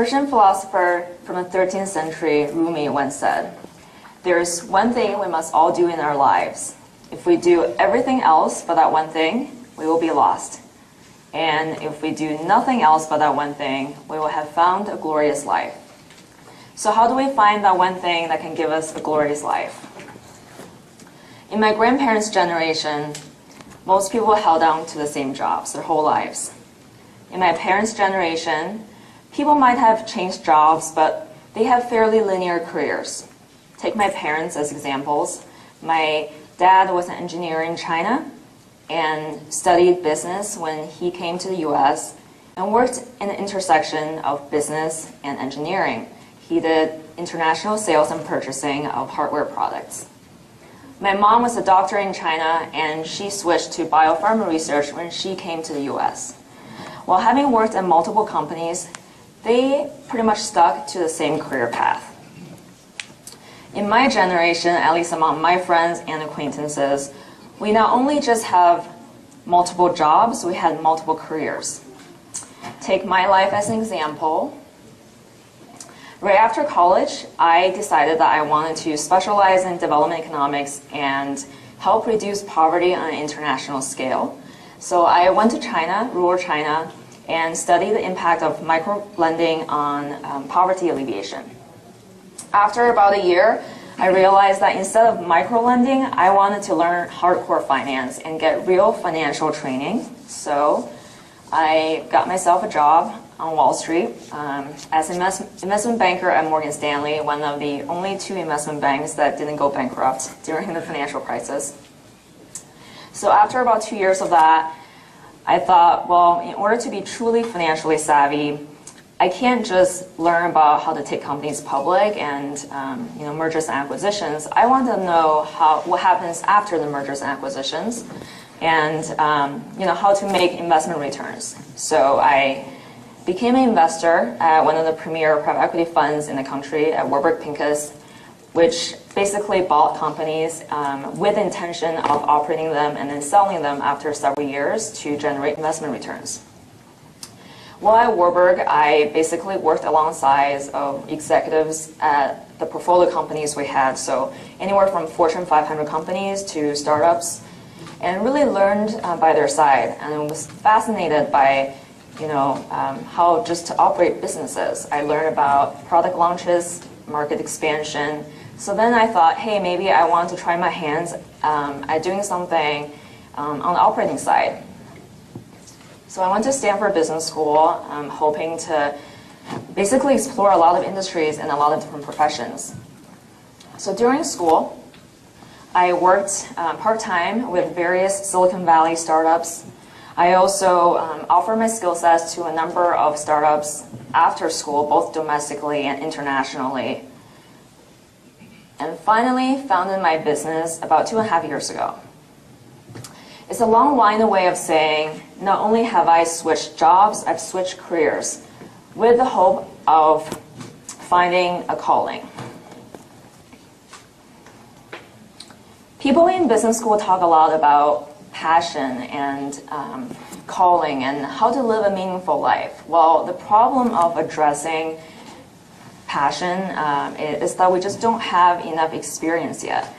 Persian philosopher from the 13th century, Rumi, once said, "There's one thing we must all do in our lives. If we do everything else but that one thing, we will be lost. And if we do nothing else but that one thing, we will have found a glorious life." So how do we find that one thing that can give us a glorious life? In my grandparents' generation, most people held on to the same jobs their whole lives. In my parents' generation, people might have changed jobs, but they have fairly linear careers. Take my parents as examples. My dad was an engineer in China and studied business when he came to the US and worked in the intersection of business and engineering. He did international sales and purchasing of hardware products. My mom was a doctor in China and she switched to biopharma research when she came to the US. While having worked at multiple companies, they pretty much stuck to the same career path. In my generation, at least among my friends and acquaintances, we not only just have multiple jobs, we had multiple careers. Take my life as an example. Right after college, I decided that I wanted to specialize in development economics and help reduce poverty on an international scale. So I went to China, rural China, and studied the impact of microlending on poverty alleviation. After about a year, I realized that instead of microlending, I wanted to learn hardcore finance and get real financial training. So I got myself a job on Wall Street as an investment banker at Morgan Stanley, one of the only two investment banks that didn't go bankrupt during the financial crisis. So after about 2 years of that, I thought, well, in order to be truly financially savvy, I can't just learn about how to take companies public and mergers and acquisitions. I want to know what happens after the mergers and acquisitions, and how to make investment returns. So I became an investor at one of the premier private equity funds in the country at Warburg Pincus, which basically bought companies with the intention of operating them and then selling them after several years to generate investment returns. While at Warburg, I basically worked alongside of executives at the portfolio companies we had, so anywhere from Fortune 500 companies to startups, and really learned by their side, and was fascinated by how just to operate businesses. I learned about product launches, market expansion. So then I thought, hey, maybe I want to try my hands at doing something on the operating side. So I went to Stanford Business School, hoping to basically explore a lot of industries and a lot of different professions. So during school, I worked part-time with various Silicon Valley startups. I also offered my skill sets to a number of startups after school, both domestically and internationally. And finally founded my business about 2.5 years ago. It's a long-winded way of saying, not only have I switched jobs, I've switched careers with the hope of finding a calling. People in business school talk a lot about passion and calling and how to live a meaningful life. Well, the problem of addressing passion is that we just don't have enough experience yet.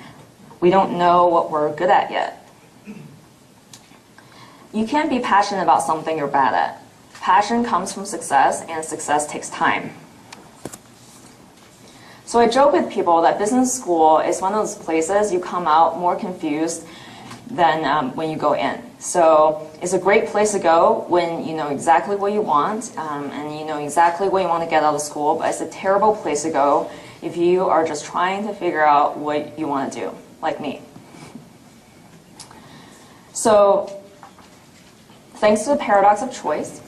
We don't know what we're good at yet. You can't be passionate about something you're bad at. Passion comes from success, and success takes time. So I joke with people that business school is one of those places you come out more confused than when you go in. So it's a great place to go when you know exactly what you want and you know exactly what you want to get out of school, but it's a terrible place to go if you are just trying to figure out what you want to do, like me. So thanks to the paradox of choice,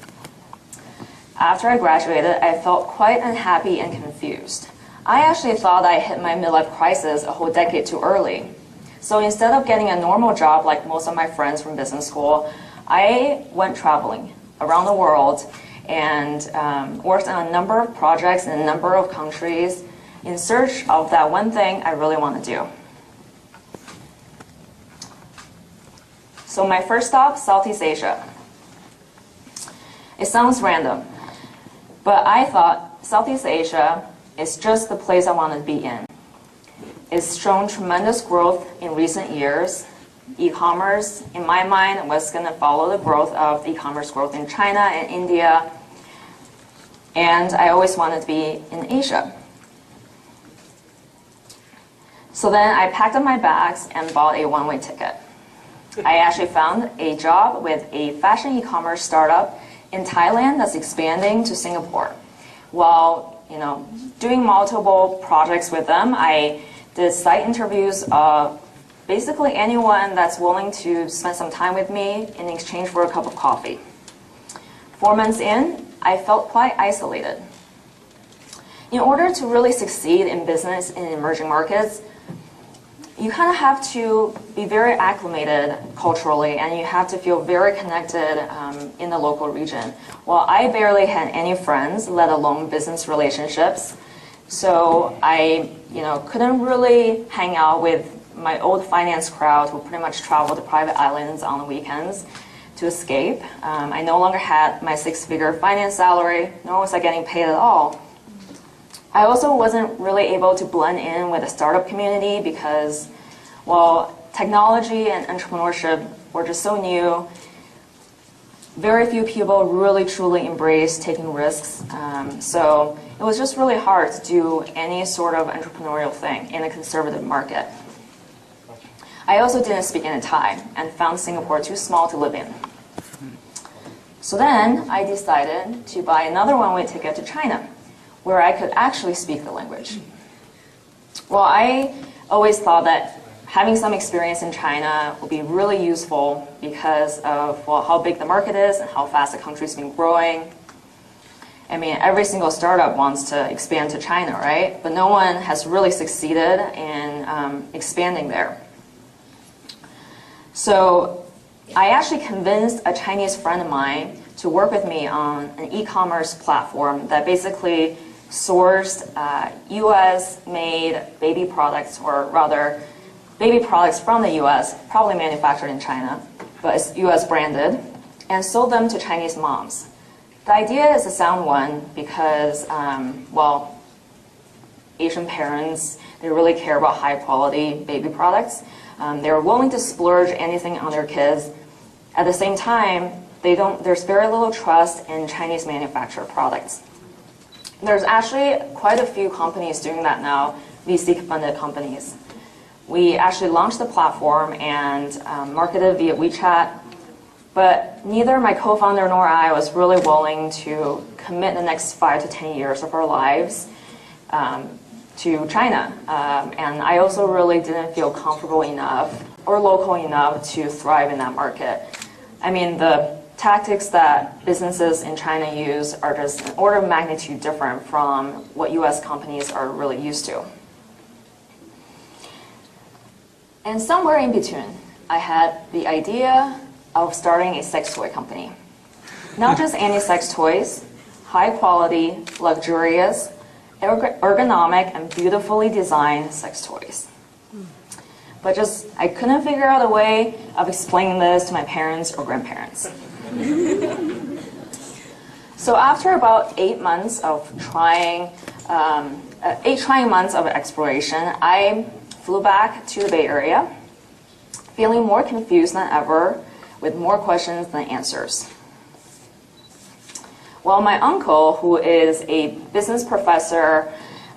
after I graduated, I felt quite unhappy and confused. I actually thought I hit my midlife crisis a whole decade too early. So instead of getting a normal job like most of my friends from business school, I went traveling around the world and worked on a number of projects in a number of countries in search of that one thing I really want to do. So my first stop, Southeast Asia. It sounds random, but I thought Southeast Asia is just the place I want to be in. It's shown tremendous growth in recent years. E-commerce, in my mind, was going to follow the growth of e-commerce growth in China and India. And I always wanted to be in Asia. So then I packed up my bags and bought a one-way ticket. I actually found a job with a fashion e-commerce startup in Thailand that's expanding to Singapore. While doing multiple projects with them, I did site interviews of basically anyone that's willing to spend some time with me in exchange for a cup of coffee. 4 months in, I felt quite isolated. In order to really succeed in business in emerging markets, you kind of have to be very acclimated culturally, and you have to feel very connected in the local region. Well, I barely had any friends, let alone business relationships. So I couldn't really hang out with my old finance crowd who pretty much traveled to private islands on the weekends to escape. I no longer had my 6-figure finance salary, nor was I getting paid at all. I also wasn't really able to blend in with the startup community because, well, technology and entrepreneurship were just so new. Very few people really truly embrace taking risks. So it was just really hard to do any sort of entrepreneurial thing in a conservative market. I also didn't speak any Thai and found Singapore too small to live in. So then I decided to buy another one-way ticket to China, where I could actually speak the language. Well, I always thought that having some experience in China would be really useful because of, well, how big the market is and how fast the country's been growing. I mean, every single startup wants to expand to China, right? But no one has really succeeded in expanding there. So I actually convinced a Chinese friend of mine to work with me on an e-commerce platform that basically sourced US-made baby products, or rather, baby products from the US, probably manufactured in China, but it's US branded, and sold them to Chinese moms. The idea is a sound one because, well, Asian parents, they really care about high quality baby products. They're willing to splurge anything on their kids. At the same time, there's very little trust in Chinese manufactured products. There's actually quite a few companies doing that now, VC-funded companies. We actually launched the platform and marketed via WeChat, but neither my co-founder nor I was really willing to commit the next 5 to 10 years of our lives to China. And I also really didn't feel comfortable enough or local enough to thrive in that market. I mean, the tactics that businesses in China use are just an order of magnitude different from what US companies are really used to. And somewhere in between, I had the idea of starting a sex toy company. Not just any sex toys, high quality, luxurious, ergonomic, and beautifully designed sex toys. But I couldn't figure out a way of explaining this to my parents or grandparents. So after about 8 months of trying months of exploration, I flew back to the Bay Area, feeling more confused than ever, with more questions than answers. Well, my uncle, who is a business professor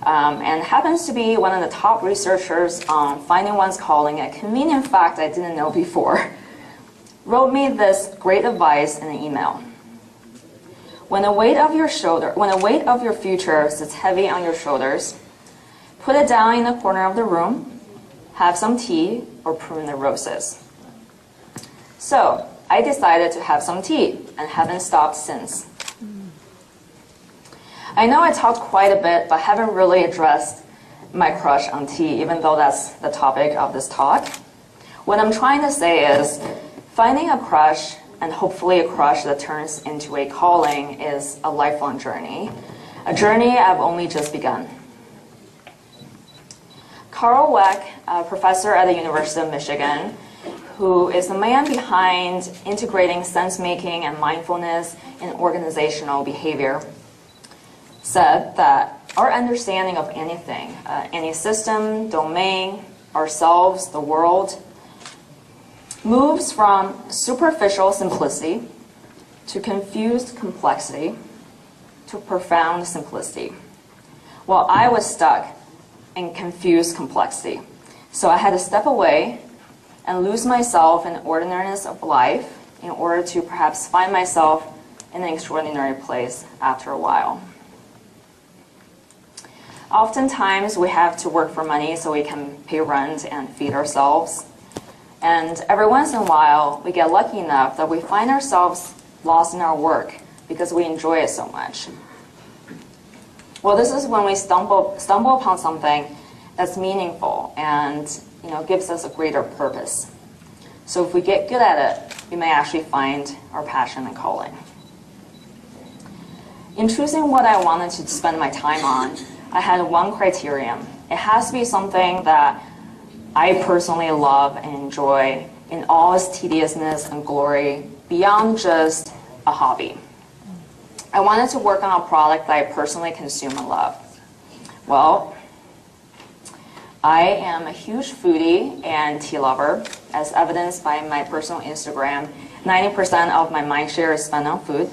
and happens to be one of the top researchers on finding one's calling, a convenient fact I didn't know before, wrote me this great advice in an email. When the weight of your future sits heavy on your shoulders, put it down in the corner of the room, have some tea, or prune the roses. So I decided to have some tea and haven't stopped since. I know I talked quite a bit, but haven't really addressed my crush on tea, even though that's the topic of this talk. What I'm trying to say is, finding a crush, and hopefully a crush that turns into a calling, is a lifelong journey. A journey I've only just begun. Carl Weck, a professor at the University of Michigan, who is the man behind integrating sense-making and mindfulness in organizational behavior, said that our understanding of anything, any system, domain, ourselves, the world, moves from superficial simplicity to confused complexity to profound simplicity. Well, I was stuck in confused complexity. So I had to step away and lose myself in the ordinariness of life in order to perhaps find myself in an extraordinary place after a while. Oftentimes, we have to work for money so we can pay rent and feed ourselves. And every once in a while, we get lucky enough that we find ourselves lost in our work because we enjoy it so much. Well, this is when we stumble upon something that's meaningful and gives us a greater purpose. So if we get good at it, we may actually find our passion and calling. In choosing what I wanted to spend my time on, I had one criterion. It has to be something that I personally love and enjoy in all its tediousness and glory, beyond just a hobby. I wanted to work on a product that I personally consume and love. Well, I am a huge foodie and tea lover, as evidenced by my personal Instagram. 90% of my mind share is spent on food.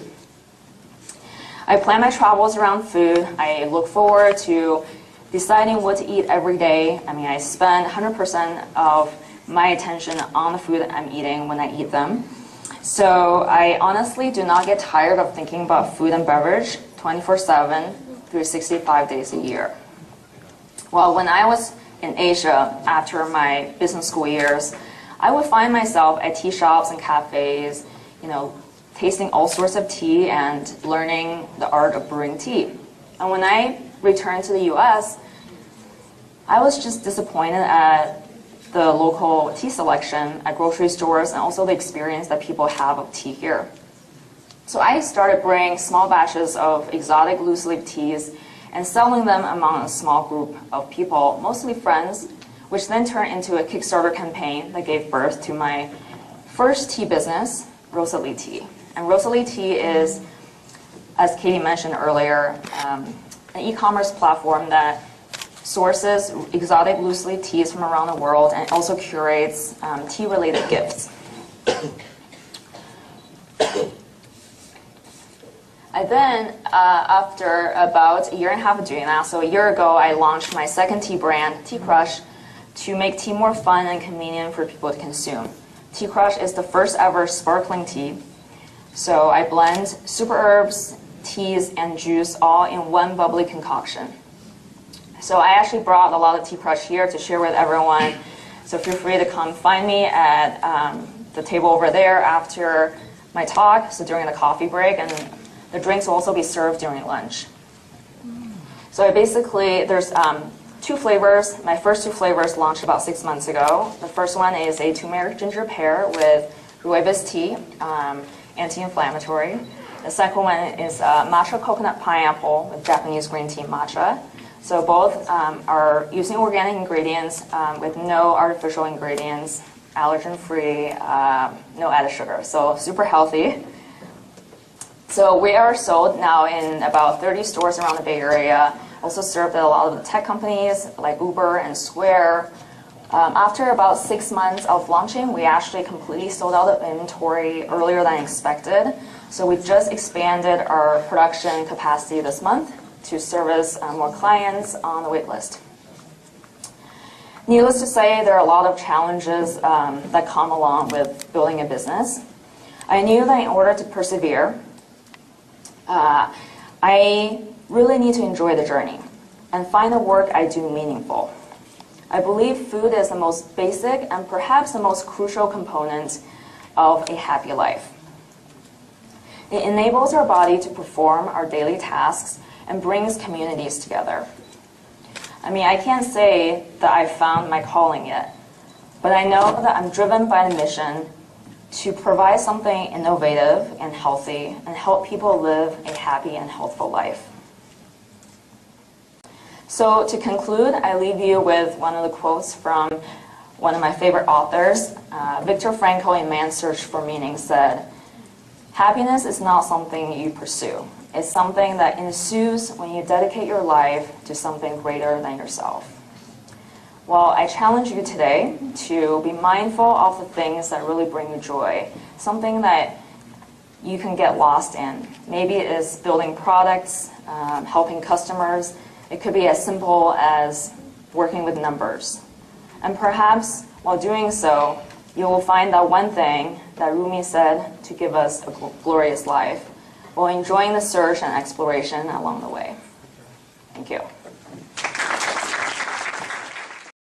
I plan my travels around food. I look forward to deciding what to eat every day. I spend 100% of my attention on the food that I'm eating when I eat them. So I honestly do not get tired of thinking about food and beverage 24/7, 365 days a year. Well, when I was in Asia after my business school years, I would find myself at tea shops and cafes, tasting all sorts of tea and learning the art of brewing tea. And when I returned to the US, I was just disappointed at the local tea selection at grocery stores and also the experience that people have of tea here. So I started brewing small batches of exotic loose leaf teas and selling them among a small group of people, mostly friends, which then turned into a Kickstarter campaign that gave birth to my first tea business, Rosa Tea. And Rosa Tea is, as Katie mentioned earlier, an e-commerce platform that sources exotic loose leaf teas from around the world and also curates tea-related gifts. I then, after about a year and a half of doing that, so a year ago, I launched my second tea brand, Tea Crush, to make tea more fun and convenient for people to consume. Tea Crush is the first ever sparkling tea. So I blend super herbs, teas, and juice all in one bubbly concoction. So I actually brought a lot of Tea Crush here to share with everyone. So feel free to come find me at the table over there after my talk, so during the coffee break, and the drinks will also be served during lunch. So there's two flavors. My first two flavors launched about 6 months ago. The first one is a turmeric ginger pear with rooibos tea, anti-inflammatory. The second one is matcha coconut pineapple with Japanese green tea matcha. So both are using organic ingredients with no artificial ingredients, allergen-free, no added sugar. So super healthy. So we are sold now in about 30 stores around the Bay Area. Also served at a lot of the tech companies like Uber and Square. After about 6 months of launching, we actually completely sold out of inventory earlier than expected. So we just expanded our production capacity this month to service more clients on the wait list. Needless to say, there are a lot of challenges that come along with building a business. I knew that in order to persevere, I really need to enjoy the journey and find the work I do meaningful. I believe food is the most basic and perhaps the most crucial component of a happy life. It enables our body to perform our daily tasks and brings communities together. I can't say that I've found my calling yet, but I know that I'm driven by the mission to provide something innovative and healthy and help people live a happy and healthful life. So to conclude, I leave you with one of the quotes from one of my favorite authors. Viktor Frankl in Man's Search for Meaning said, "Happiness is not something you pursue. is something that ensues when you dedicate your life to something greater than yourself. Well, I challenge you today to be mindful of the things that really bring you joy, something that you can get lost in. Maybe it is building products, helping customers. It could be as simple as working with numbers. And perhaps while doing so, you will find that one thing that Rumi said to give us a glorious life, while enjoying the search and exploration along the way. Thank you.